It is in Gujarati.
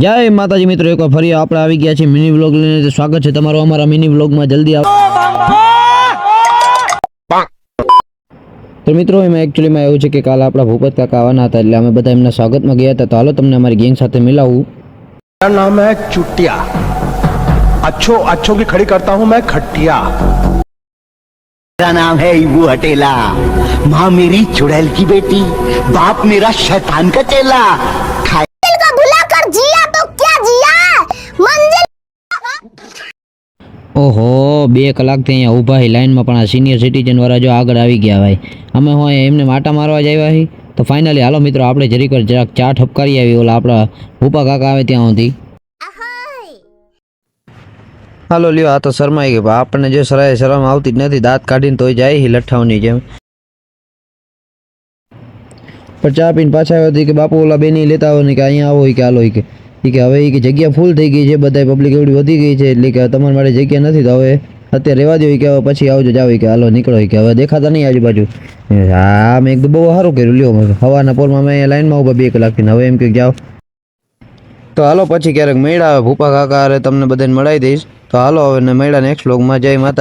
જય માતાજી મિત્રો, એક વાર ફરી આપણે આવી ગયા છીએ મિની વ્લોગ લઈને. સ્વાગત છે તમારું અમારા મિની વ્લોગમાં. જલ્દી આવો. તો મિત્રો એમાં એકચ્યુઅલીમાં એવું છે કે કાલે આપણા ભૂપત કાકા આવવાના હતા, એટલે અમે બધા એમના સ્વાગતમાં ગયા હતા. તો હાલો તમને અમારી ગેંગ સાથે મિલાવું. मेरा नाम है चुटिया, अच्छों की खड़ी करता हूँ मैं खटिया। मेरा नाम है इबू हटेला, माँ मेरी चुड़ैल की बेटी, बाप मेरा शैतान का चेला। दिल को भुला कर जिया तो क्या जिया, मंजिल ઓહો, 2 કલાકથી અહીંયા ઊભા હી લાઈનમાં, પણ આ સિનિયર સિટીઝન વાળા જો આગળ આવી ગયા ભાઈ. અમે હોય એમને માટા મારવા જ આવ્યા હી. તો ફાઇનલી હાલો મિત્રો, આપણે જરાક ચા ઠપકારી આવી ઓલા આપણા ભૂપા કાકા આવે ત્યાં સુધી. હાલો લ્યો, આ તો શરમાઈ ગઈ. આપણને જો શરમ આવતી જ નથી, દાંત કાઢીને તોય જાય હી લઠ્ઠાવની જેમ. પણ ચા પીને પાછા આવ્યો હતી કે બાપુ ઓલા બેની લેતા આવો ને કે અહીંયા આવો કે હાલો કે હવે એ કે જગ્યા ફૂલ થઈ ગઈ છે, બધા પબ્લિક એવડી વધી ગઈ છે, એટલે કે તમારા માટે જગ્યા નથી, તો હવે અત્યારે રહેવા દો કે હવે પછી આવજો જાવ કે હાલો નીકળો કે હવે દેખાતા નહીં આજુબાજુ. હા મેં એકદમ બહુ સારું કર્યું. લ્યો હવાના પોરમાં મેં લાઈનમાં ઊભા 2 કલાકથી, હવે એમ કે જાઓ. તો હાલો પછી ક્યારેક મેળા આવે ભૂપા કાકા અરે તમને બધાને મળાવી દઈશ. તો હાલો હવે મેળા નેક્સ્ટ વ્લોગમાં. જય માતા.